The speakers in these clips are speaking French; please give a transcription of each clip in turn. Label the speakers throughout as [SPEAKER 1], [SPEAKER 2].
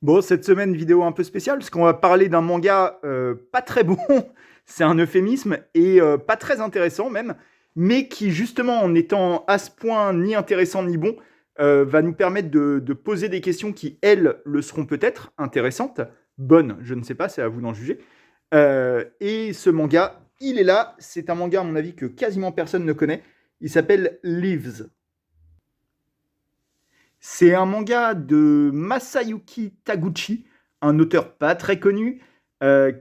[SPEAKER 1] Bon, cette semaine, vidéo un peu spéciale, parce qu'on va parler d'un manga pas très bon, c'est un euphémisme, et pas très intéressant même, mais qui justement, en étant à ce point ni intéressant ni bon, va nous permettre de poser des questions qui, elles, le seront peut-être, intéressantes, bonnes, je ne sais pas, c'est à vous d'en juger. Et ce manga, il est là, c'est un manga à mon avis que quasiment personne ne connaît, il s'appelle Leaves. C'est un manga de Masayuki Taguchi, un auteur pas très connu,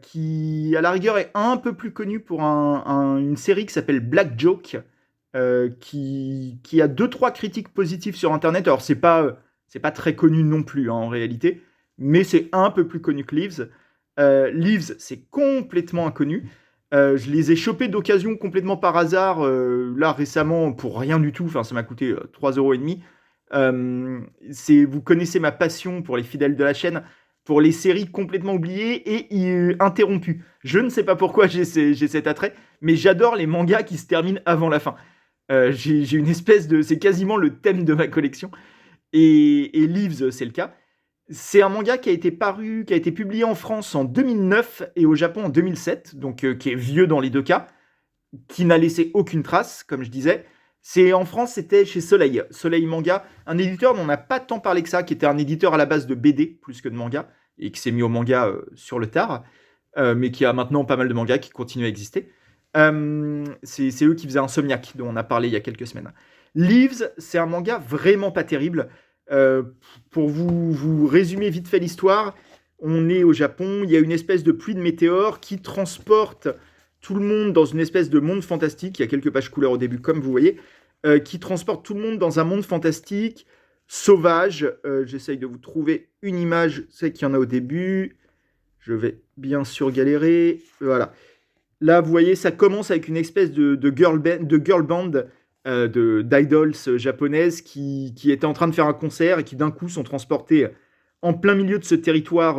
[SPEAKER 1] qui à la rigueur est un peu plus connu pour une série qui s'appelle Black Joke, qui a deux trois critiques positives sur Internet. Alors c'est pas très connu non plus hein, en réalité, mais c'est un peu plus connu que Leaves. Leaves, c'est complètement inconnu. Je les ai chopés d'occasion complètement par hasard, là récemment, pour rien du tout. Enfin, ça m'a coûté 3,50 €. Vous connaissez ma passion pour les fidèles de la chaîne, pour les séries complètement oubliées et interrompues. Je ne sais pas pourquoi j'ai cet attrait, mais j'adore les mangas qui se terminent avant la fin. J'ai une espèce de... C'est quasiment le thème de ma collection. Et Leaves, c'est le cas. C'est un manga qui a été publié en France en 2009 et au Japon en 2007, donc qui est vieux dans les deux cas, qui n'a laissé aucune trace, comme je disais. C'est en France, c'était chez Soleil, Soleil Manga, un éditeur dont on n'a pas tant parlé que ça, qui était un éditeur à la base de BD plus que de manga et qui s'est mis au manga sur le tard, mais qui a maintenant pas mal de mangas qui continuent à exister. C'est eux qui faisaient Insomniac, dont on a parlé il y a quelques semaines. Leaves, c'est un manga vraiment pas terrible. Euh, pour vous résumer vite fait l'histoire, on est au Japon, il y a une espèce de pluie de météores qui transporte tout le monde dans une espèce de monde fantastique. Il y a quelques pages couleurs au début, comme vous voyez, qui transporte tout le monde dans un monde fantastique, sauvage. J'essaye de vous trouver une image, c'est qu'il y en a au début. Je vais bien sûr galérer. Voilà. Là, vous voyez, ça commence avec une espèce de girl band d'idols japonaises qui étaient en train de faire un concert et qui d'un coup sont transportés en plein milieu de ce territoire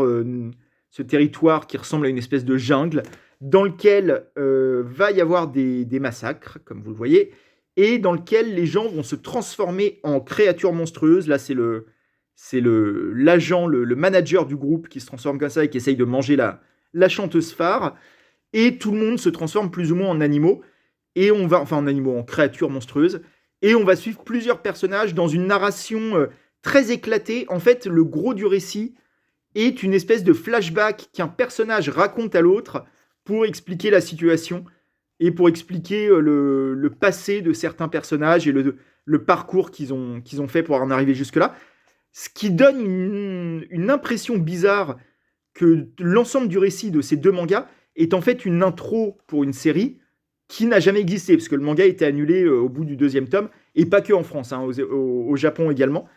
[SPEAKER 1] qui ressemble à une espèce de jungle, dans lequel va y avoir des massacres, comme vous le voyez, et dans lequel les gens vont se transformer en créatures monstrueuses. Là, c'est l'agent, le manager du groupe qui se transforme comme ça et qui essaye de manger la chanteuse phare. Et tout le monde se transforme plus ou moins en animaux. Et on va, enfin en animaux, en créatures monstrueuses. Et on va suivre plusieurs personnages dans une narration très éclatée. En fait, le gros du récit est une espèce de flashback qu'un personnage raconte à l'autre pour expliquer la situation et pour expliquer le passé de certains personnages et le parcours qu'ils ont fait pour en arriver jusque-là. Ce qui donne une impression bizarre que l'ensemble du récit de ces deux mangas est en fait une intro pour une série qui n'a jamais existé, parce que le manga a été annulé au bout du deuxième tome, et pas que en France, hein, au Japon également.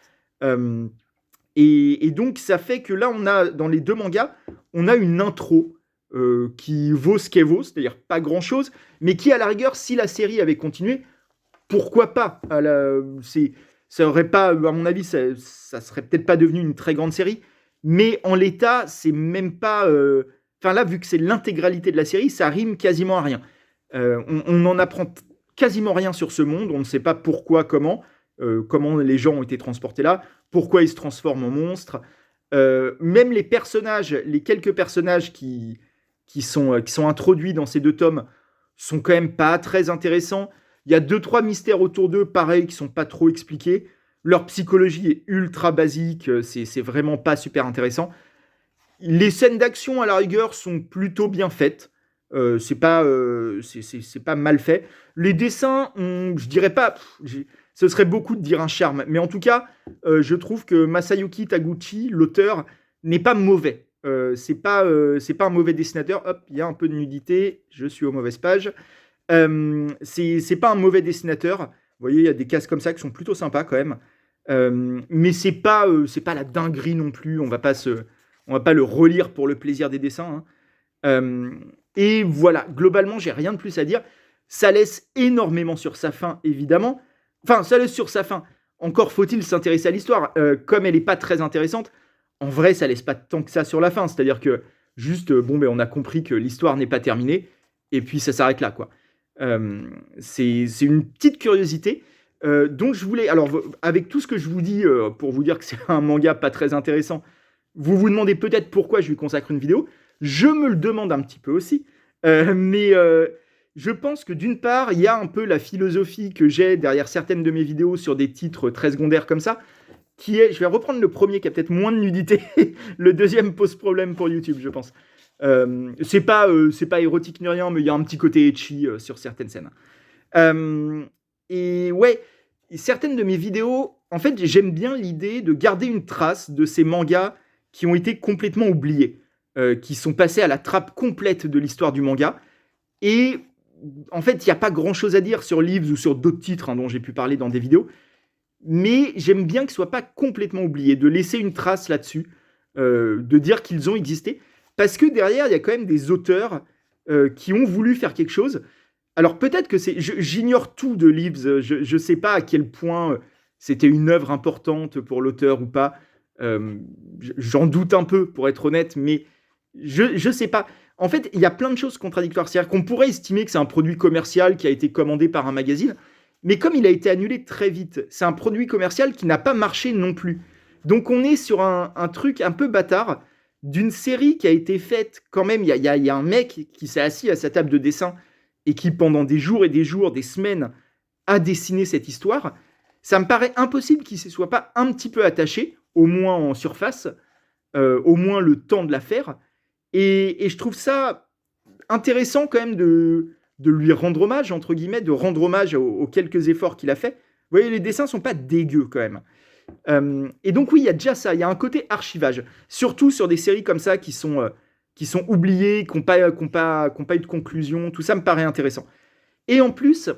[SPEAKER 1] Euh, et donc ça fait que là, on a dans les deux mangas, on a une intro qui vaut ce qu'elle vaut, c'est-à-dire pas grand-chose, mais qui à la rigueur, si la série avait continué, pourquoi pas ça aurait pas, à mon avis, ça serait peut-être pas devenu une très grande série, mais en l'état, c'est même pas. Enfin là, vu que c'est l'intégralité de la série, ça rime quasiment à rien. On n'en apprend quasiment rien sur ce monde, on ne sait pas pourquoi, comment les gens ont été transportés là, pourquoi ils se transforment en monstres. Même les personnages, les quelques personnages qui sont introduits dans ces deux tomes sont quand même pas très intéressants. Il y a deux, trois mystères autour d'eux, pareil, qui sont pas trop expliqués. Leur psychologie est ultra basique, c'est vraiment pas super intéressant. Les scènes d'action, à la rigueur, sont plutôt bien faites. C'est pas mal fait. Les dessins, je dirais pas, ce serait beaucoup de dire un charme, mais en tout cas, je trouve que Masayuki Taguchi, l'auteur, n'est pas mauvais. C'est pas un mauvais dessinateur. Hop, il y a un peu de nudité, je suis aux mauvaises pages. C'est pas un mauvais dessinateur. Vous voyez, il y a des cases comme ça qui sont plutôt sympas quand même. Mais c'est pas la dinguerie non plus. On va pas le relire pour le plaisir des dessins. Hein. Euh, et voilà, globalement, j'ai rien de plus à dire. Ça laisse énormément sur sa fin, évidemment. Enfin, ça laisse sur sa fin. Encore faut-il s'intéresser à l'histoire. Comme elle n'est pas très intéressante, en vrai, ça laisse pas tant que ça sur la fin. C'est-à-dire que juste, bon, ben, on a compris que l'histoire n'est pas terminée, et puis ça s'arrête là, quoi. C'est une petite curiosité. Donc je voulais, alors avec tout ce que je vous dis pour vous dire que c'est un manga pas très intéressant, Vous vous demandez peut-être pourquoi je lui consacre une vidéo. Je me le demande un petit peu aussi. Mais je pense que d'une part, il y a un peu la philosophie que j'ai derrière certaines de mes vidéos sur des titres très secondaires comme ça, qui est, je vais reprendre le premier qui a peut-être moins de nudité, le deuxième pose problème pour YouTube, je pense. C'est pas érotique ni rien, mais il y a un petit côté etchi sur certaines scènes. Et ouais, certaines de mes vidéos, en fait, j'aime bien l'idée de garder une trace de ces mangas qui ont été complètement oubliés, qui sont passés à la trappe complète de l'histoire du manga. Et en fait, il n'y a pas grand-chose à dire sur Leaves ou sur d'autres titres dont j'ai pu parler dans des vidéos, mais j'aime bien que ce soit pas complètement oublié, de laisser une trace là-dessus, de dire qu'ils ont existé, parce que derrière, il y a quand même des auteurs qui ont voulu faire quelque chose. Alors peut-être que c'est... J'ignore tout de Leaves, je ne sais pas à quel point c'était une œuvre importante pour l'auteur ou pas. J'en doute un peu, pour être honnête, mais je ne sais pas. En fait, il y a plein de choses contradictoires. C'est-à-dire qu'on pourrait estimer que c'est un produit commercial qui a été commandé par un magazine, mais comme il a été annulé très vite, c'est un produit commercial qui n'a pas marché non plus. Donc on est sur un truc un peu bâtard d'une série qui a été faite quand même. Il y a un mec qui s'est assis à sa table de dessin et qui pendant des jours et des jours, des semaines, a dessiné cette histoire. Ça me paraît impossible qu'il ne se soit pas un petit peu attaché, au moins en surface, au moins le temps de la faire. Et je trouve ça intéressant quand même de lui rendre hommage, entre guillemets, de rendre hommage aux quelques efforts qu'il a fait. Vous voyez, les dessins sont pas dégueux quand même. Et donc oui, il y a déjà ça, il y a un côté archivage, surtout sur des séries comme ça qui sont oubliées, qui n'ont pas eu de conclusion, tout ça me paraît intéressant. Et en plus,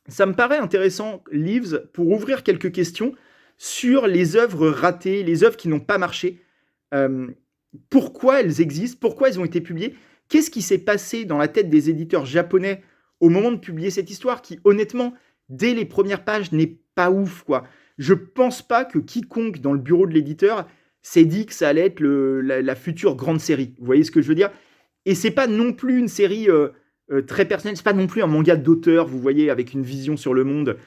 [SPEAKER 1] ça me paraît intéressant, Leaves, pour ouvrir quelques questions sur les œuvres ratées, les œuvres qui n'ont pas marché. Pourquoi elles existent, pourquoi elles ont été publiées, qu'est-ce qui s'est passé dans la tête des éditeurs japonais au moment de publier cette histoire qui, honnêtement, dès les premières pages, n'est pas ouf, quoi. Je pense pas que quiconque dans le bureau de l'éditeur s'est dit que ça allait être la future grande série. Vous voyez ce que je veux dire? Et c'est pas non plus une série très personnelle, c'est pas non plus un manga d'auteur, vous voyez, avec une vision sur le monde.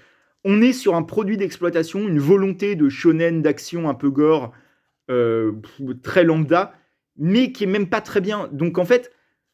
[SPEAKER 1] On est sur un produit d'exploitation, une volonté de shonen, d'action un peu gore, très lambda, mais qui est même pas très bien. Donc en fait,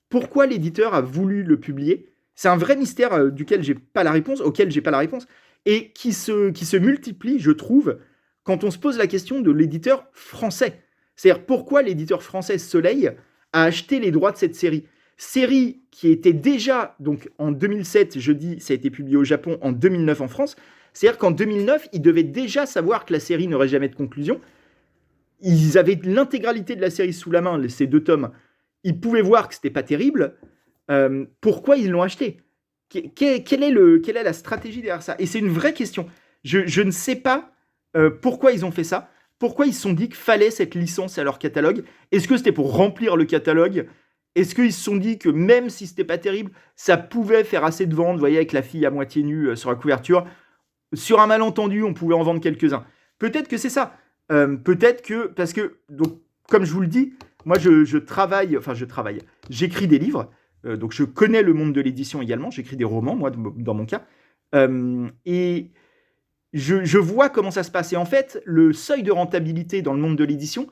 [SPEAKER 1] pourquoi l'éditeur a voulu le publier? C'est un vrai mystère auquel j'ai pas la réponse, et qui se multiplie, je trouve, quand on se pose la question de l'éditeur français. C'est-à-dire pourquoi l'éditeur français Soleil a acheté les droits de cette série. Série qui était déjà, donc en 2007, je dis, ça a été publié au Japon, en 2009 en France. C'est-à-dire qu'en 2009, ils devaient déjà savoir que la série n'aurait jamais de conclusion. Ils avaient l'intégralité de la série sous la main, ces 2 tomes. Ils pouvaient voir que c'était pas terrible. Pourquoi ils l'ont acheté? Quelle est la stratégie derrière ça? Et c'est une vraie question. Je ne sais pas pourquoi ils ont fait ça. Pourquoi ils se sont dit qu'il fallait cette licence à leur catalogue? Est-ce que c'était pour remplir le catalogue? Est-ce qu'ils se sont dit que même si c'était pas terrible, ça pouvait faire assez de ventes, vous voyez, avec la fille à moitié nue sur la couverture? Sur un malentendu, on pouvait en vendre quelques-uns. Peut-être que c'est ça. Peut-être que, parce que, donc, comme je vous le dis, moi je travaille, j'écris des livres, donc je connais le monde de l'édition également, j'écris des romans, moi, dans mon cas, et je vois comment ça se passe. Et en fait, le seuil de rentabilité dans le monde de l'édition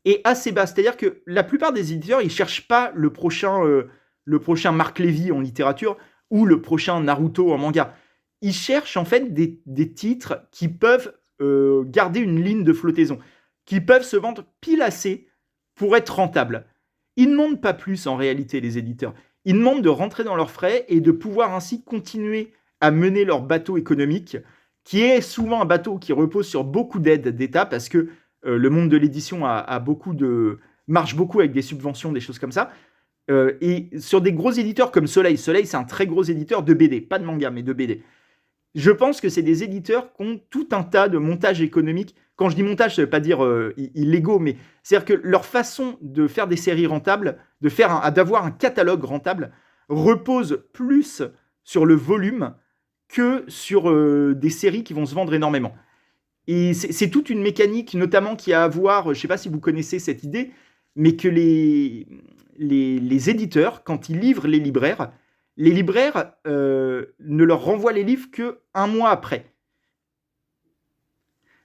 [SPEAKER 1] est assez bas. C'est-à-dire que la plupart des éditeurs, ils ne cherchent pas le prochain Marc Lévy en littérature ou le prochain Naruto en manga. Ils cherchent en fait des titres qui peuvent garder une ligne de flottaison, qui peuvent se vendre pile assez pour être rentables. Ils ne demandent pas plus en réalité, les éditeurs. Ils demandent de rentrer dans leurs frais et de pouvoir ainsi continuer à mener leur bateau économique, qui est souvent un bateau qui repose sur beaucoup d'aides d'État, parce que le monde de l'édition marche beaucoup avec des subventions, des choses comme ça. Et sur des gros éditeurs comme Soleil, c'est un très gros éditeur de BD, pas de manga, mais de BD. Je pense que c'est des éditeurs qui ont tout un tas de montages économiques. Quand je dis montage, ça ne veut pas dire illégaux, mais c'est-à-dire que leur façon de faire des séries rentables, d'avoir un catalogue rentable, repose plus sur le volume que sur des séries qui vont se vendre énormément. Et c'est toute une mécanique, notamment qui a à voir, je ne sais pas si vous connaissez cette idée, mais que les éditeurs, quand ils livrent les libraires ne leur renvoient les livres qu'1 mois après.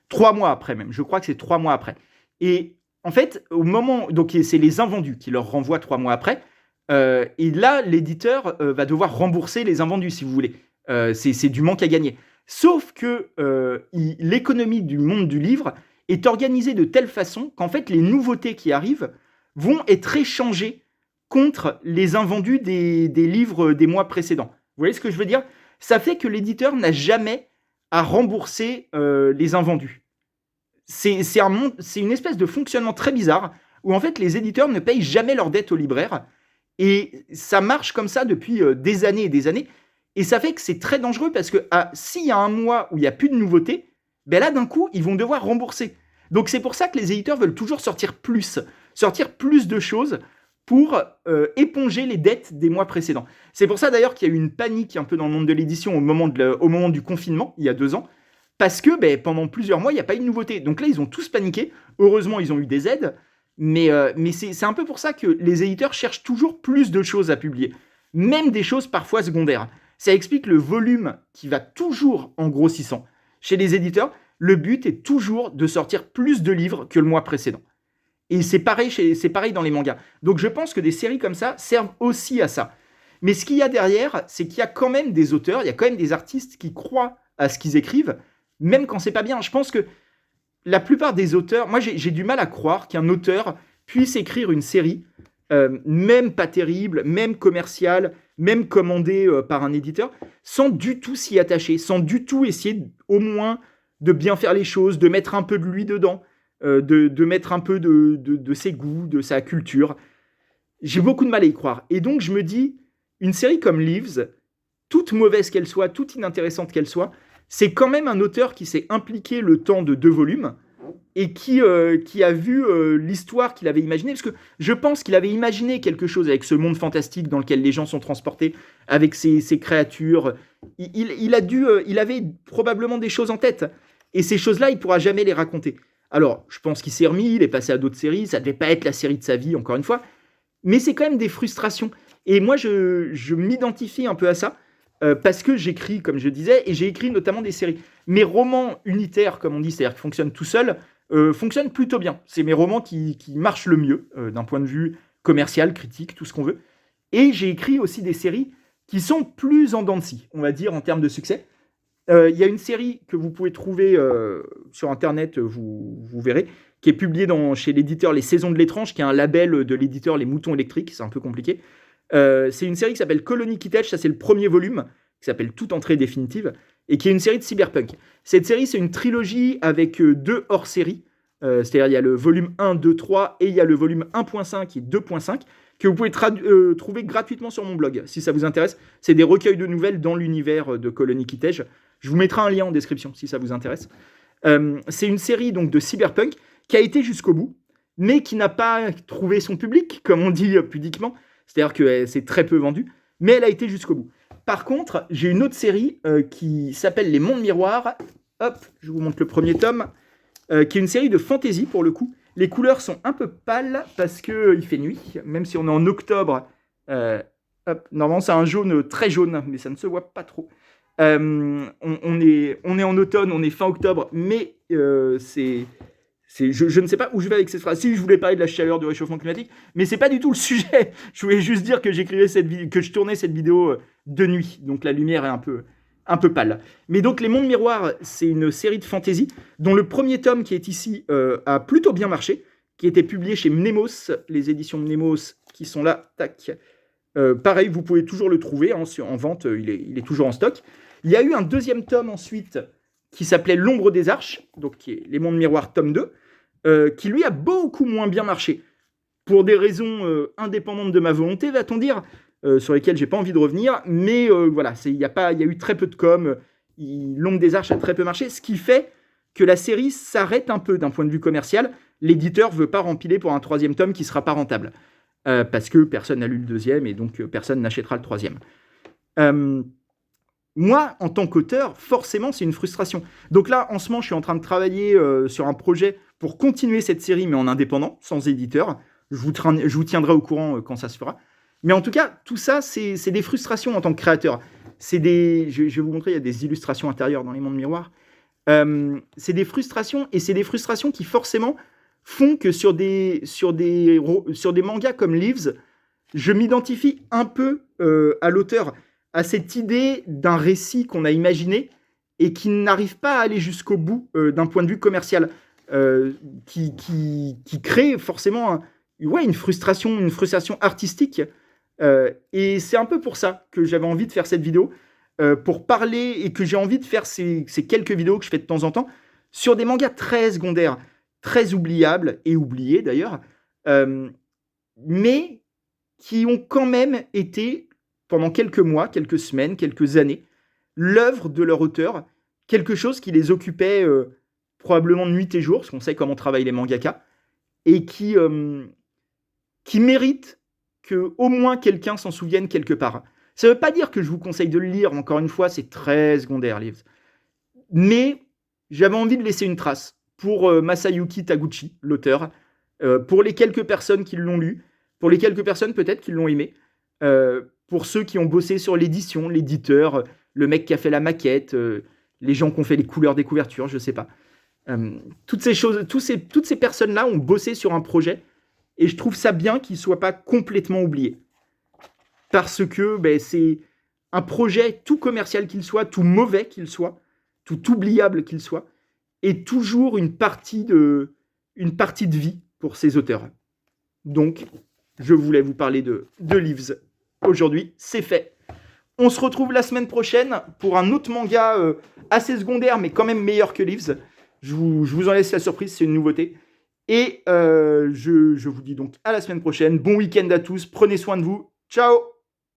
[SPEAKER 1] 3 mois après même, je crois que c'est 3 mois après. Et en fait, au moment, donc c'est les invendus qui leur renvoient 3 mois après. Et là, l'éditeur va devoir rembourser les invendus, si vous voulez. C'est du manque à gagner. Sauf que l'économie du monde du livre est organisée de telle façon qu'en fait, les nouveautés qui arrivent vont être échangées contre les invendus des livres des mois précédents. Vous voyez ce que je veux dire? Ça fait que l'éditeur n'a jamais à rembourser les invendus. C'est une espèce de fonctionnement très bizarre où en fait les éditeurs ne payent jamais leurs dettes aux libraires et ça marche comme ça depuis des années et des années et ça fait que c'est très dangereux parce que s'il y a un mois où il n'y a plus de nouveautés, ben là d'un coup ils vont devoir rembourser. Donc c'est pour ça que les éditeurs veulent toujours sortir plus de choses pour éponger les dettes des mois précédents. C'est pour ça d'ailleurs qu'il y a eu une panique un peu dans le monde de l'édition au moment du confinement, il y a 2 ans, parce que pendant plusieurs mois, il n'y a pas eu de nouveauté. Donc là, ils ont tous paniqué. Heureusement, ils ont eu des aides. Mais c'est un peu pour ça que les éditeurs cherchent toujours plus de choses à publier. Même des choses parfois secondaires. Ça explique le volume qui va toujours en grossissant. Chez les éditeurs, le but est toujours de sortir plus de livres que le mois précédent. Et c'est pareil dans les mangas. Donc je pense que des séries comme ça servent aussi à ça. Mais ce qu'il y a derrière, c'est qu'il y a quand même des auteurs, il y a quand même des artistes qui croient à ce qu'ils écrivent, même quand c'est pas bien. Je pense que la plupart des auteurs, moi j'ai du mal à croire qu'un auteur puisse écrire une série, même pas terrible, même commerciale, même commandée par un éditeur, sans du tout s'y attacher, sans du tout essayer au moins de bien faire les choses, de mettre un peu de lui dedans, de mettre un peu de ses goûts, de sa culture. J'ai beaucoup de mal à y croire. Et donc je me dis, une série comme Leaves, toute mauvaise qu'elle soit, toute inintéressante qu'elle soit, c'est quand même un auteur qui s'est impliqué le temps de 2 volumes et qui a vu l'histoire qu'il avait imaginée. Parce que je pense qu'il avait imaginé quelque chose avec ce monde fantastique dans lequel les gens sont transportés, avec ces créatures. Il avait probablement des choses en tête. Et ces choses-là, il ne pourra jamais les raconter. Alors, je pense qu'il s'est remis, il est passé à d'autres séries. Ça ne devait pas être la série de sa vie, encore une fois. Mais c'est quand même des frustrations. Et moi, je m'identifie un peu à ça. Parce que j'écris, comme je disais, et j'ai écrit notamment des séries. Mes romans unitaires, comme on dit, c'est-à-dire qui fonctionnent tout seuls, fonctionnent plutôt bien. C'est mes romans qui marchent le mieux, d'un point de vue commercial, critique, tout ce qu'on veut. Et j'ai écrit aussi des séries qui sont plus en dents de scie, on va dire, en termes de succès. Il y a une série que vous pouvez trouver sur Internet, vous verrez, qui est publiée chez l'éditeur Les Saisons de l'étrange, qui est un label de l'éditeur Les Moutons électriques, c'est un peu compliqué. C'est une série qui s'appelle Colony Kitech, ça c'est le premier volume, qui s'appelle Toute entrée définitive, et qui est une série de cyberpunk. Cette série, c'est une trilogie avec 2 hors-séries, c'est-à-dire il y a le volume 1, 2, 3, et il y a le volume 1.5 et 2.5, que vous pouvez trouver gratuitement sur mon blog, si ça vous intéresse. C'est des recueils de nouvelles dans l'univers de Colony Kitech. Je vous mettrai un lien en description, si ça vous intéresse. C'est une série donc de cyberpunk qui a été jusqu'au bout, mais qui n'a pas trouvé son public, comme on dit pudiquement. C'est-à-dire que c'est très peu vendu, mais elle a été jusqu'au bout. Par contre, j'ai une autre série qui s'appelle Les Mondes Miroirs. Hop, je vous montre le premier tome, qui est une série de fantasy pour le coup. Les couleurs sont un peu pâles parce qu'il fait nuit, même si on est en octobre. Hop, normalement, c'est un jaune très jaune, mais ça ne se voit pas trop. On est en automne, on est fin octobre, mais je ne sais pas où je vais avec cette phrase. Si je voulais parler de la chaleur, du réchauffement climatique, mais c'est pas du tout le sujet. Je voulais juste dire que que je tournais cette vidéo de nuit, donc la lumière est un peu pâle. Mais donc Les Mondes Miroirs, c'est une série de fantasy dont le premier tome qui est ici a plutôt bien marché, qui était publié chez Mnemos, les éditions Mnemos qui sont là, tac. Pareil, vous pouvez toujours le trouver en vente, il est toujours en stock. Il y a eu un deuxième tome ensuite qui s'appelait L'Ombre des Arches, donc qui est Les Mondes Miroirs tome 2, qui lui a beaucoup moins bien marché, pour des raisons indépendantes de ma volonté, va-t-on dire, sur lesquelles j'ai pas envie de revenir, mais voilà, il y a eu très peu de com, L'Ombre des Arches a très peu marché, ce qui fait que la série s'arrête un peu d'un point de vue commercial. L'éditeur veut pas rempiler pour un 3e tome qui sera pas rentable, parce que personne n'a lu le 2e, et donc personne n'achètera le 3e. Moi, en tant qu'auteur, forcément, c'est une frustration. Donc là, en ce moment, je suis en train de travailler sur un projet pour continuer cette série, mais en indépendant, sans éditeur. Je vous tiendrai au courant quand ça se fera. Mais en tout cas, tout ça, c'est des frustrations en tant que créateur. Je vais vous montrer, il y a des illustrations intérieures dans Les Mondes Miroirs. C'est des frustrations, et c'est des frustrations qui, forcément, font que sur des mangas comme Leaves, je m'identifie un peu à l'auteur, à cette idée d'un récit qu'on a imaginé et qui n'arrive pas à aller jusqu'au bout d'un point de vue commercial, qui crée forcément une frustration artistique. Et c'est un peu pour ça que j'avais envie de faire cette vidéo, pour parler, et que j'ai envie de faire ces quelques vidéos que je fais de temps en temps sur des mangas très secondaires, très oubliables, et oubliés d'ailleurs, mais qui ont quand même été, pendant quelques mois, quelques semaines, quelques années, l'œuvre de leur auteur, quelque chose qui les occupait probablement nuit et jour, parce qu'on sait comment travaillent les mangaka, et qui mérite que au moins quelqu'un s'en souvienne quelque part. Ça ne veut pas dire que je vous conseille de le lire, encore une fois, c'est très secondaire, Leaves. Mais j'avais envie de laisser une trace pour Masayuki Taguchi, l'auteur, pour les quelques personnes qui l'ont lu, pour les quelques personnes peut-être qui l'ont aimé, pour ceux qui ont bossé sur l'édition, l'éditeur, le mec qui a fait la maquette, les gens qui ont fait les couleurs des couvertures, je sais pas. Toutes ces choses, toutes ces personnes-là ont bossé sur un projet, et je trouve ça bien qu'il ne soit pas complètement oublié. Parce que c'est un projet, tout commercial qu'il soit, tout mauvais qu'il soit, tout oubliable qu'il soit, est toujours une partie de vie pour ces auteurs. Donc, je voulais vous parler de Leaves. Aujourd'hui, c'est fait. On se retrouve la semaine prochaine pour un autre manga assez secondaire, mais quand même meilleur que Leaves. Je vous en laisse la surprise, c'est une nouveauté. Et je vous dis donc à la semaine prochaine. Bon week-end à tous, prenez soin de vous. Ciao!